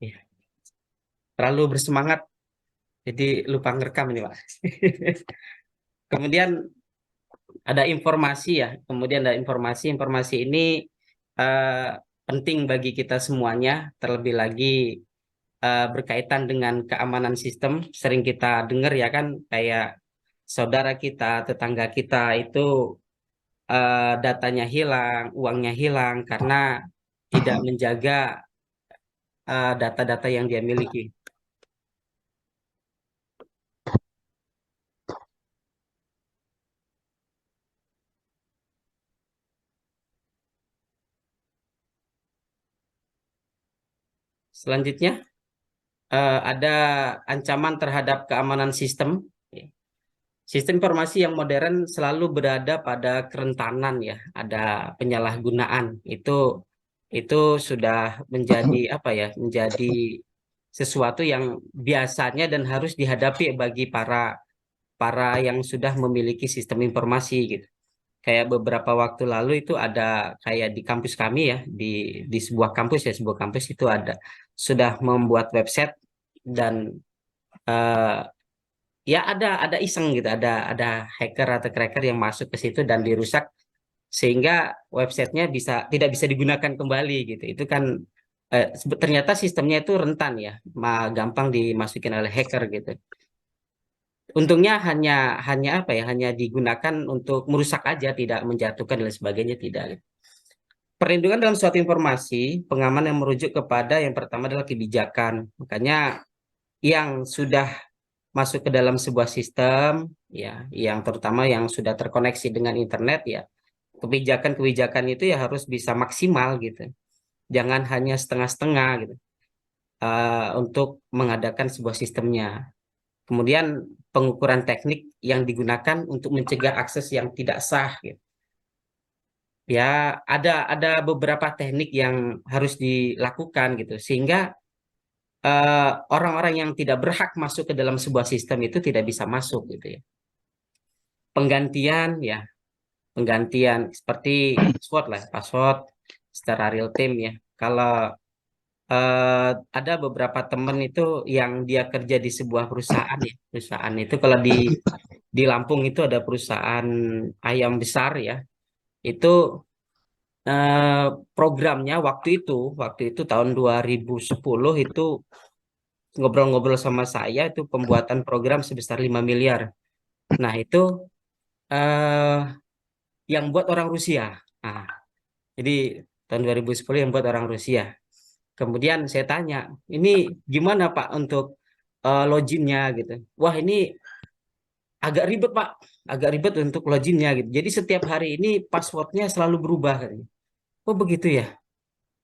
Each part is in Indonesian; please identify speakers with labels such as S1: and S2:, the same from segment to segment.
S1: Ya, terlalu bersemangat, jadi lupa ngerekam ini, Pak. Kemudian ada informasi ya, kemudian ada informasi ini eh, penting bagi kita semuanya, terlebih lagi berkaitan dengan keamanan sistem. Sering kita dengar ya kan, kayak saudara kita, tetangga kita itu datanya hilang, uangnya hilang karena tidak menjaga data-data yang dia miliki. Selanjutnya, ada ancaman terhadap keamanan sistem. Sistem informasi yang modern selalu berada pada kerentanan ya, ada penyalahgunaan. Itu sudah menjadi apa ya? Menjadi sesuatu yang biasanya dan harus dihadapi bagi para para yang sudah memiliki sistem informasi gitu. Kayak beberapa waktu lalu itu ada kayak di kampus kami ya, di sebuah kampus ya, sebuah kampus itu ada sudah membuat website dan eh, ya ada iseng gitu, ada hacker atau cracker yang masuk ke situ dan dirusak sehingga websitenya tidak bisa digunakan kembali gitu. Itu kan ternyata sistemnya itu rentan ya, gampang dimasukin oleh hacker gitu. Untungnya hanya hanya apa ya, hanya digunakan untuk merusak aja, tidak menjatuhkan dan lain sebagainya, tidak. Perlindungan dalam suatu informasi, pengaman yang merujuk kepada yang pertama adalah kebijakan. Makanya yang sudah masuk ke dalam sebuah sistem, ya, yang terutama yang sudah terkoneksi dengan internet, ya, kebijakan-kebijakan itu ya harus bisa maksimal gitu. Jangan hanya setengah-setengah gitu untuk mengadakan sebuah sistemnya. Kemudian pengukuran teknik yang digunakan untuk mencegah akses yang tidak sah gitu. Ya, ada beberapa teknik yang harus dilakukan gitu sehingga orang-orang yang tidak berhak masuk ke dalam sebuah sistem itu tidak bisa masuk gitu ya. Penggantian ya, penggantian seperti password lah, password secara real time ya. Kalau ada beberapa temen itu yang dia kerja di sebuah perusahaan ya, perusahaan itu kalau di Lampung itu ada perusahaan ayam besar ya, itu eh, programnya waktu itu tahun 2010 itu ngobrol-ngobrol sama saya itu pembuatan program sebesar 5 miliar. Nah, itu eh, yang buat orang Rusia. Nah, jadi tahun 2010 yang buat orang Rusia. Kemudian saya tanya, ini gimana Pak untuk loginnya gitu. Wah, ini agak ribet Pak, agak ribet untuk loginnya gitu. Jadi setiap hari ini passwordnya selalu berubah katanya. Oh begitu ya.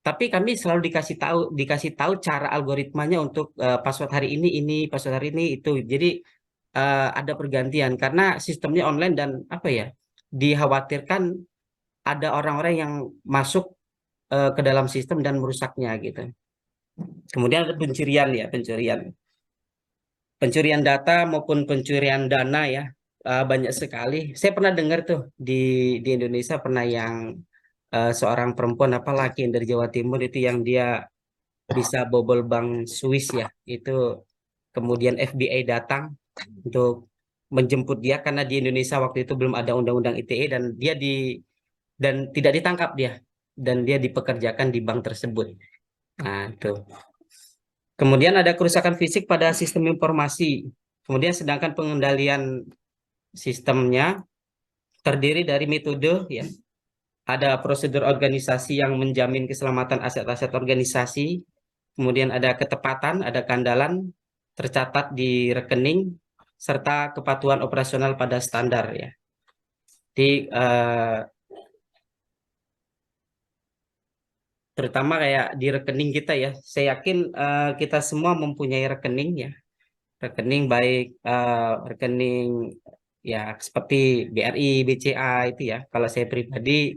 S1: Tapi kami selalu dikasih tahu cara algoritmanya untuk password hari ini, password hari ini itu. Jadi ada pergantian karena sistemnya online dan apa ya, dikhawatirkan ada orang-orang yang masuk ke dalam sistem dan merusaknya gitu. Kemudian ada pencurian ya, pencurian data maupun pencurian dana ya, banyak sekali. Saya pernah dengar tuh di Indonesia pernah yang seorang perempuan apa laki yang dari Jawa Timur itu yang dia bisa bobol bank Swiss ya, itu kemudian FBI datang untuk menjemput dia karena di Indonesia waktu itu belum ada undang-undang ITE dan tidak ditangkap dia dan dia dipekerjakan di bank tersebut. Nah, itu. Kemudian ada kerusakan fisik pada sistem informasi. Kemudian sedangkan pengendalian sistemnya terdiri dari metode ya. Ada prosedur organisasi yang menjamin keselamatan aset-aset organisasi. Kemudian ada ketepatan, ada kandalan tercatat di rekening serta kepatuhan operasional pada standar ya. Di terutama kayak di rekening kita ya. Saya yakin kita semua mempunyai rekening ya. Rekening baik rekening ya seperti BRI, BCA itu ya. Kalau saya pribadi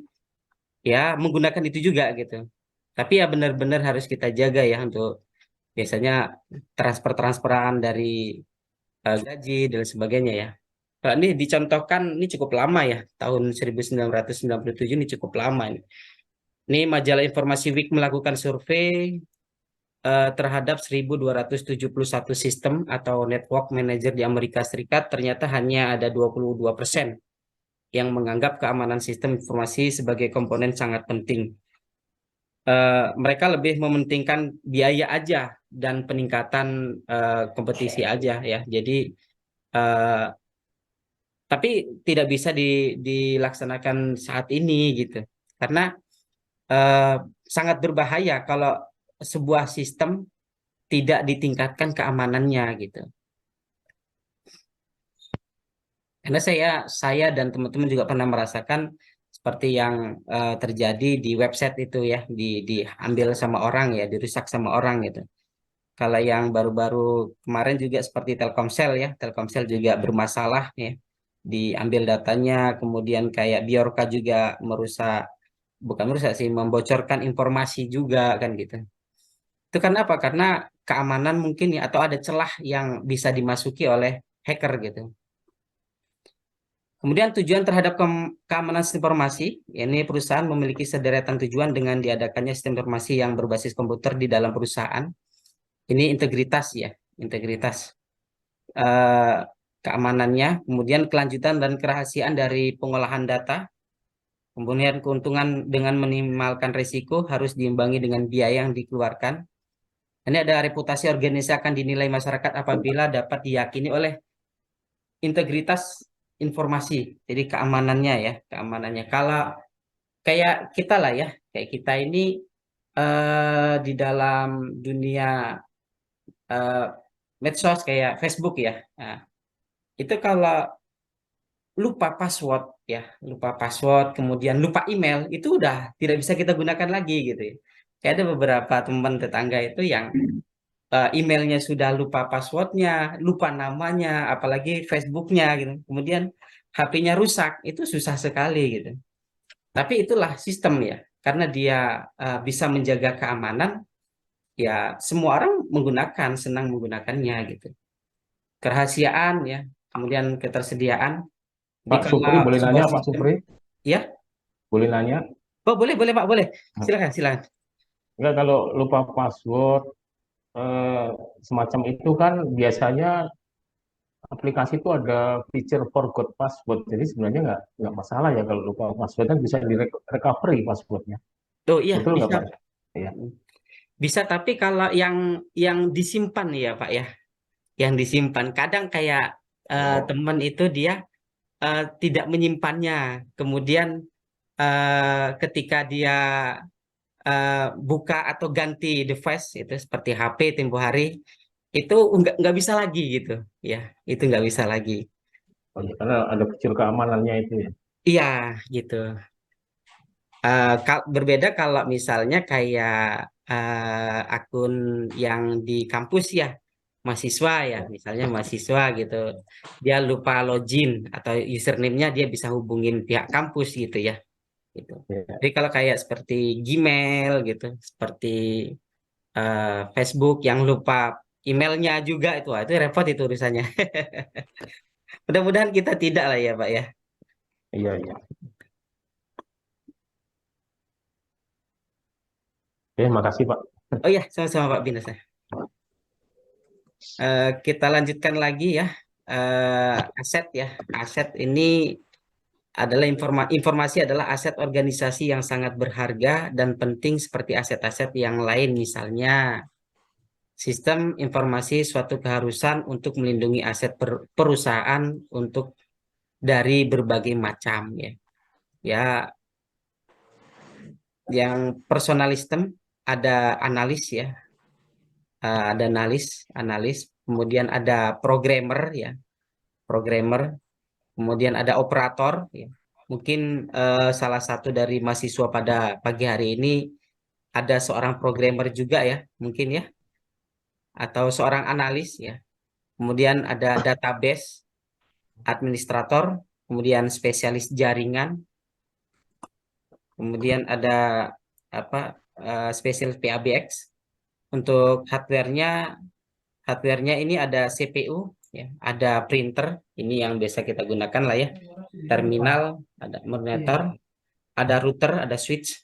S1: ya menggunakan itu juga gitu. Tapi ya benar-benar harus kita jaga ya untuk biasanya transfer-transferan dari gaji dan sebagainya ya. Nah, ini dicontohkan ini cukup lama ya, tahun 1997 ini cukup lama ini. Ini majalah Informasi Week melakukan survei terhadap 1.271 sistem atau network manager di Amerika Serikat, ternyata hanya ada 22% yang menganggap keamanan sistem informasi sebagai komponen sangat penting. Mereka lebih mementingkan biaya aja dan peningkatan kompetisi aja ya. Jadi eh, tapi tidak bisa dilaksanakan saat ini gitu. Karena eh, sangat berbahaya kalau sebuah sistem tidak ditingkatkan keamanannya gitu. Karena saya dan teman-teman juga pernah merasakan seperti yang terjadi di website itu ya, diambil sama orang ya, dirusak sama orang gitu. Kalau yang baru-baru kemarin juga seperti Telkomsel ya, Telkomsel juga bermasalah ya, diambil datanya, kemudian kayak Biorka juga merusak, bukan merusak sih, membocorkan informasi juga kan gitu. Itu karena apa? Karena keamanan mungkin ya, atau ada celah yang bisa dimasuki oleh hacker gitu. Kemudian tujuan terhadap keamanan sistem informasi, ini perusahaan memiliki sederetan tujuan dengan diadakannya sistem informasi yang berbasis komputer di dalam perusahaan. Ini integritas ya, integritas eh, keamanannya, kemudian kelanjutan dan kerahasiaan dari pengolahan data, kemudian keuntungan dengan minimalkan risiko harus diimbangi dengan biaya yang dikeluarkan. Ini ada reputasi organisasi akan dinilai masyarakat apabila dapat diyakini oleh integritas informasi. Jadi keamanannya ya, keamanannya. Kalau kayak kita lah ya, kayak kita ini di dalam dunia eh, medsos kayak Facebook ya. Nah, itu kalau lupa password ya, lupa password, kemudian lupa email, itu udah tidak bisa kita gunakan lagi gitu ya. Kayak ada beberapa teman tetangga itu yang emailnya sudah lupa passwordnya, lupa namanya, apalagi Facebooknya gitu. Kemudian HP-nya rusak, itu susah sekali gitu. Tapi itulah sistem ya, karena dia bisa menjaga keamanan, ya semua orang menggunakan, senang menggunakannya gitu. Kerahasiaan ya, kemudian ketersediaan. Jadi
S2: Pak
S1: kalau
S2: Supri, boleh
S1: sebuah
S2: nanya Pak
S1: sistem,
S2: Supri?
S1: ya,
S2: Boleh nanya?
S1: oh boleh boleh Pak, boleh. Silakan silakan.
S2: Enggak, kalau lupa password eh, semacam itu kan biasanya aplikasi itu ada feature forgot password. Jadi sebenarnya nggak masalah ya kalau lupa password kan bisa di recovery passwordnya.
S1: Oh iya
S2: Betul nggak
S1: bisa.
S2: Pak? Ya.
S1: Bisa, tapi kalau yang disimpan ya Pak ya, yang disimpan kadang kayak
S2: Oh,
S1: teman itu dia tidak menyimpannya. Kemudian ketika dia buka atau ganti device itu seperti HP tempo hari itu nggak bisa lagi gitu ya, itu nggak bisa lagi.
S2: oh ya, karena ada fitur keamanannya itu ya.
S1: Iya gitu. Berbeda kalau misalnya kayak akun yang di kampus ya, mahasiswa ya, misalnya mahasiswa gitu, dia lupa login atau username-nya, dia bisa hubungin pihak kampus gitu ya. Gitu.
S2: Ya.
S1: Jadi kalau kayak seperti Gmail gitu, seperti Facebook yang lupa emailnya juga itu, wah, itu repot itu urusannya. Mudah-mudahan kita tidak lah ya Pak ya.
S2: Iya, iya. Oke, makasih Pak.
S1: Oh iya, sama-sama Pak Binas. Kita lanjutkan lagi ya. Aset ya, aset ini adalah informasi adalah aset organisasi yang sangat berharga dan penting seperti aset-aset yang lain, misalnya sistem informasi suatu keharusan untuk melindungi aset perusahaan untuk dari berbagai macam ya. Ya, yang personalistem ada analis ya, ada analis, kemudian ada programmer ya, programmer, kemudian ada operator ya. Mungkin salah satu dari mahasiswa pada pagi hari ini ada seorang programmer juga ya, mungkin ya, atau seorang analis ya. Kemudian ada database administrator, kemudian spesialis jaringan, kemudian ada apa spesialis PABX. Untuk hardware-nya ini ada CPU ya, ada printer, ini yang biasa kita gunakan lah ya. Terminal, ada monitor, ada router, ada switch.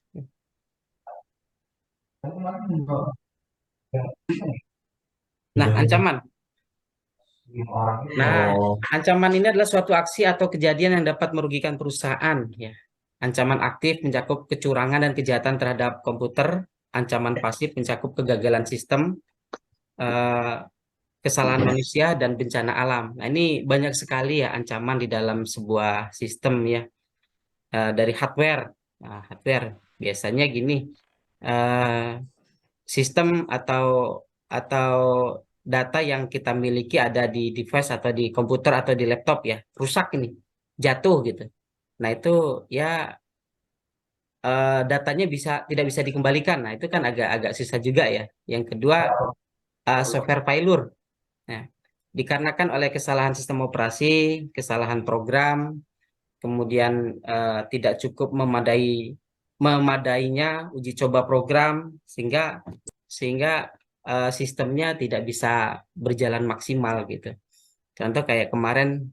S1: Nah, ancaman. Nah,
S2: Oh,
S1: ancaman ini adalah suatu aksi atau kejadian yang dapat merugikan perusahaan, ya. Ancaman aktif mencakup kecurangan dan kejahatan terhadap komputer. Ancaman pasif mencakup kegagalan sistem, eh, kesalahan manusia, dan bencana alam. Nah, ini banyak sekali ya ancaman di dalam sebuah sistem ya. Dari hardware. Nah, hardware biasanya gini, eh, sistem atau data yang kita miliki ada di device atau di komputer atau di laptop ya, rusak ini, jatuh gitu. Nah, itu ya, datanya tidak bisa dikembalikan. Nah, itu kan agak-agak susah juga ya. Yang kedua, software failure. Nah, dikarenakan oleh kesalahan sistem operasi, kesalahan program, kemudian tidak cukup memadainya uji coba program, sehingga sehingga sistemnya tidak bisa berjalan maksimal gitu. Contoh kayak kemarin,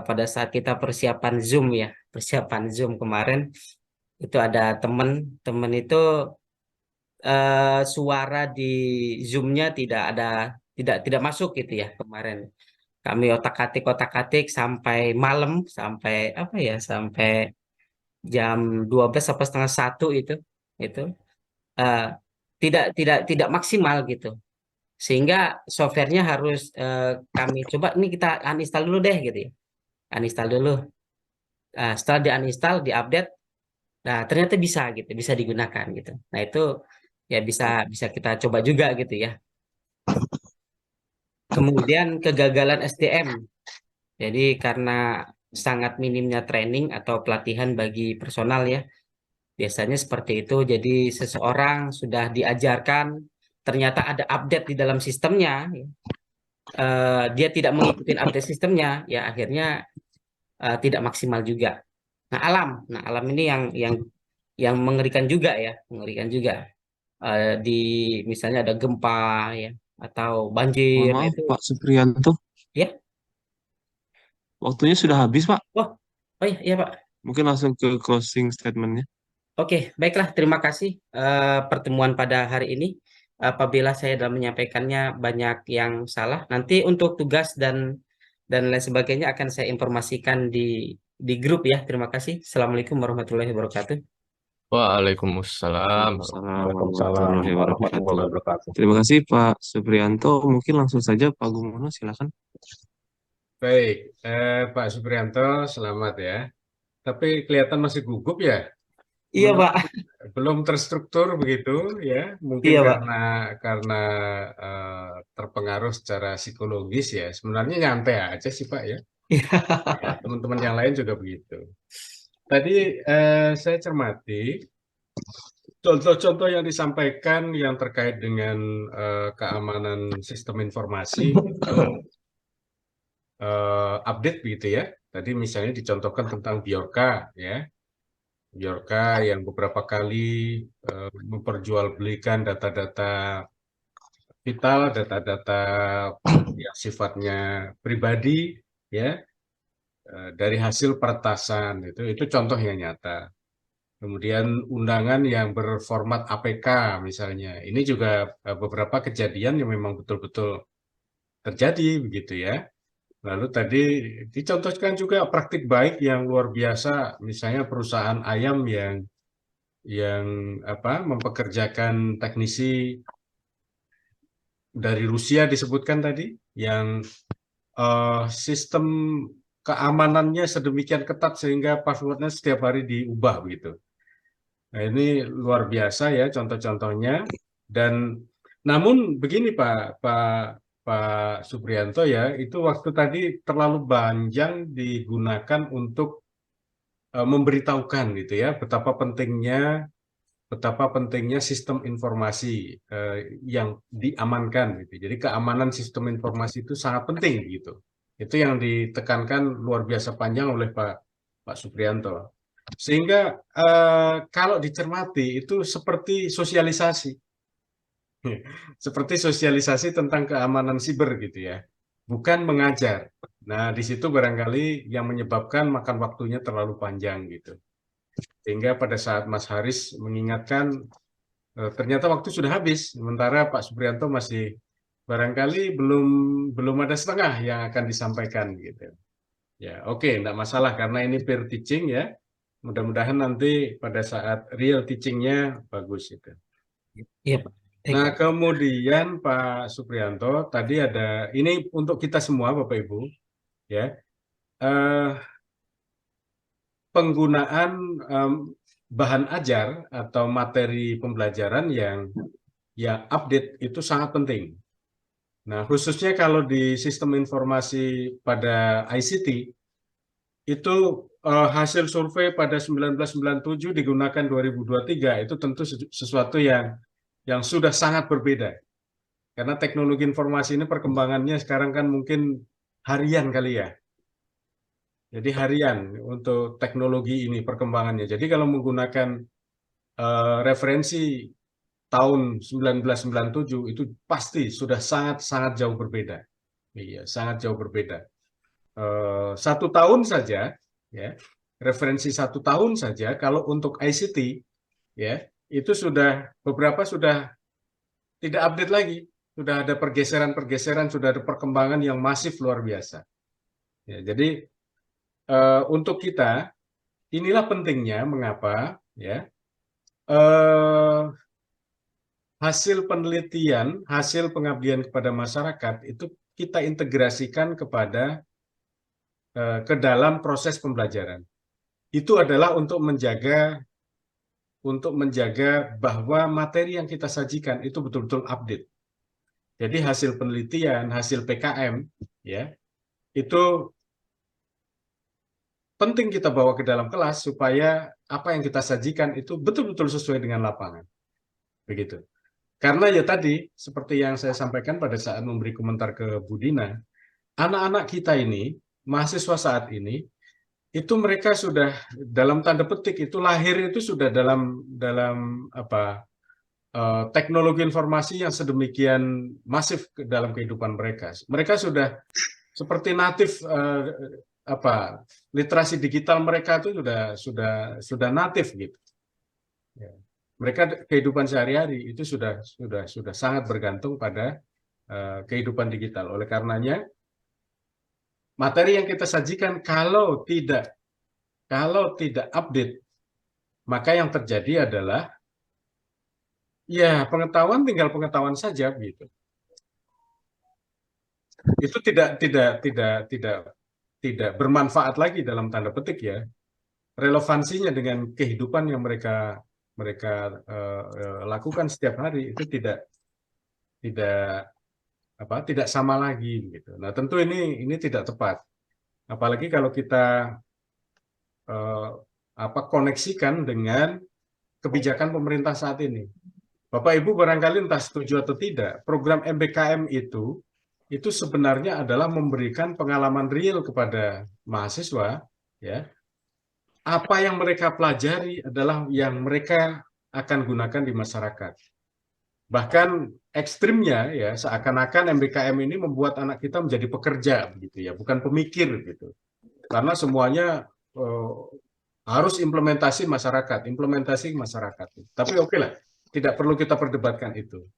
S1: pada saat kita persiapan Zoom ya, persiapan Zoom kemarin itu ada temen itu, suara di Zoom-nya tidak masuk gitu ya kemarin. Kami otak-atik sampai malam, sampai apa ya, sampai jam 12 sampai setengah satu itu eh, tidak maksimal gitu. Sehingga softwarenya harus, kami coba ini kita uninstall dulu deh gitu ya. Uninstall dulu. Setelah di-uninstall, di-update, nah ternyata bisa gitu, bisa digunakan gitu. Nah, itu ya bisa bisa kita coba juga gitu ya. Kemudian kegagalan SDM. Jadi karena sangat minimnya training atau pelatihan bagi personal ya. Biasanya seperti itu. Jadi seseorang sudah diajarkan, ternyata ada update di dalam sistemnya, ya. Dia tidak mengikuti update sistemnya, ya akhirnya tidak maksimal juga. Nah, alam ini yang mengerikan juga ya, mengerikan juga. Di misalnya ada gempa ya, atau banjir,
S3: Mohon
S1: nah
S3: maaf,
S1: itu
S3: Pak Supriyanto.
S1: ya.
S3: Waktunya sudah habis, Pak.
S1: Oh, oh iya, iya Pak.
S3: Mungkin langsung ke closing statement-nya.
S1: Oke, baiklah. Terima kasih pertemuan pada hari ini. Apabila saya dalam menyampaikannya banyak yang salah, nanti untuk tugas dan lain sebagainya akan saya informasikan di grup ya. Terima kasih. Assalamualaikum warahmatullahi wabarakatuh.
S4: Waalaikumsalam
S3: Waalaikumsalam
S2: Waalaikumsalam
S3: warahmatullahi wabarakatuh.
S2: warahmatullahi wabarakatuh.
S3: Terima kasih, Pak Supriyanto. Mungkin langsung saja Pak Gumono, silakan.
S4: Baik, Pak Supriyanto, selamat ya. Tapi kelihatan masih gugup ya,
S1: Iya
S4: teman-teman.
S1: Pak.
S4: Belum terstruktur begitu ya. Mungkin
S1: Iya Pak.
S4: karena terpengaruh secara psikologis ya. Sebenarnya nyantai aja sih Pak ya. Ya, teman-teman yang lain juga begitu. Tadi saya cermati contoh-contoh yang disampaikan yang terkait dengan keamanan sistem informasi itu update begitu ya. Tadi misalnya dicontohkan tentang Bjorka ya. Bjorka yang beberapa kali memperjualbelikan data-data vital, data-data yang sifatnya pribadi ya, dari hasil peretasan itu contoh yang nyata. Kemudian undangan yang berformat APK misalnya. Ini juga beberapa kejadian yang memang betul-betul terjadi begitu ya. Lalu tadi dicontohkan juga praktik baik yang luar biasa, misalnya perusahaan ayam yang apa mempekerjakan teknisi dari Rusia disebutkan tadi, yang sistem keamanannya sedemikian ketat sehingga passwordnya setiap hari diubah begitu. Nah, ini luar biasa ya contoh-contohnya. Dan namun begini Pak Supriyanto ya, itu waktu tadi terlalu panjang digunakan untuk memberitahukan gitu ya betapa pentingnya sistem informasi yang diamankan gitu. Jadi keamanan sistem informasi itu sangat penting gitu. Itu yang ditekankan luar biasa panjang oleh Pak Supriyanto. Sehingga kalau dicermati itu seperti sosialisasi. Seperti sosialisasi tentang keamanan siber gitu ya. Bukan mengajar. Nah, di situ barangkali yang menyebabkan makan waktunya terlalu panjang gitu. Sehingga pada saat Mas Haris mengingatkan ternyata waktu sudah habis, sementara Pak Suprianto masih barangkali belum ada setengah yang akan disampaikan gitu. Ya, oke, enggak masalah karena ini peer teaching ya. Mudah-mudahan nanti pada saat real teachingnya bagus itu.
S1: Iya, Pak.
S4: Nah, kemudian Pak Suprianto tadi ada ini untuk kita semua Bapak Ibu ya. Penggunaan bahan ajar atau materi pembelajaran yang update itu sangat penting. Nah, khususnya kalau di sistem informasi pada ICT, itu hasil survei pada 1997 digunakan 2023, itu tentu sesuatu yang sudah sangat berbeda. Karena teknologi informasi ini perkembangannya sekarang kan mungkin harian kali ya. Jadi harian untuk teknologi ini perkembangannya. Jadi kalau menggunakan referensi tahun 1997 itu pasti sudah sangat jauh berbeda. Iya, sangat jauh berbeda. 1 tahun saja, ya, referensi 1 tahun saja kalau untuk ICT, ya, itu sudah beberapa sudah tidak update lagi, sudah ada pergeseran, sudah ada perkembangan yang masif luar biasa. Ya, jadi untuk kita inilah pentingnya mengapa, ya. Hasil penelitian, hasil pengabdian kepada masyarakat itu kita integrasikan kepada ke dalam proses pembelajaran. Itu adalah untuk menjaga bahwa materi yang kita sajikan itu betul-betul update. Jadi hasil penelitian, hasil PKM, ya, itu penting kita bawa ke dalam kelas supaya apa yang kita sajikan itu betul-betul sesuai dengan lapangan. Begitu. Karena ya tadi, seperti yang saya sampaikan pada saat memberi komentar ke Bu Dina, anak-anak kita ini, mahasiswa saat ini, itu mereka sudah dalam tanda petik itu lahir itu sudah dalam teknologi informasi yang sedemikian masif dalam kehidupan mereka. Mereka sudah seperti natif literasi digital mereka itu sudah natif gitu. Ya. Mereka kehidupan sehari-hari itu sudah sangat bergantung pada kehidupan digital. Oleh karenanya materi yang kita sajikan kalau tidak update, maka yang terjadi adalah ya pengetahuan tinggal pengetahuan saja gitu. Itu tidak bermanfaat lagi dalam tanda petik ya. Relevansinya dengan kehidupan yang mereka lakukan setiap hari itu tidak sama lagi gitu. Nah, tentu ini tidak tepat. Apalagi kalau kita koneksikan dengan kebijakan pemerintah saat ini. Bapak Ibu barangkali entah setuju atau tidak, program MBKM itu sebenarnya adalah memberikan pengalaman real kepada mahasiswa, ya. Apa yang mereka pelajari adalah yang mereka akan gunakan di masyarakat. Bahkan ekstrimnya ya seakan-akan MBKM ini membuat anak kita menjadi pekerja begitu ya, bukan pemikir gitu. Karena semuanya harus implementasi masyarakat. Tapi oke lah, tidak perlu kita perdebatkan itu.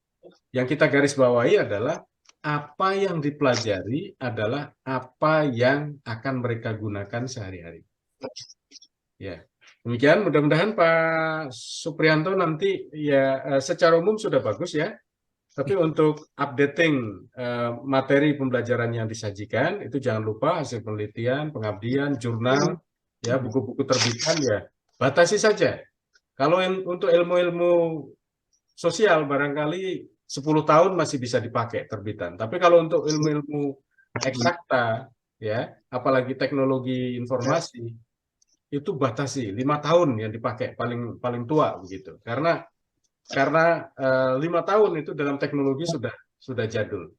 S4: Yang kita garis bawahi adalah apa yang dipelajari adalah apa yang akan mereka gunakan sehari-hari. Ya, demikian. Mudah-mudahan Pak Suprianto nanti ya secara umum sudah bagus ya. Tapi untuk updating materi pembelajaran yang disajikan itu jangan lupa hasil penelitian, pengabdian, jurnal, ya buku-buku terbitan ya batasi saja. Kalau untuk ilmu-ilmu sosial barangkali 10 tahun masih bisa dipakai terbitan. Tapi kalau untuk ilmu-ilmu eksakta ya, apalagi teknologi informasi itu batasi 5 tahun yang dipakai paling tua begitu. Karena 5 tahun itu dalam teknologi sudah jadul.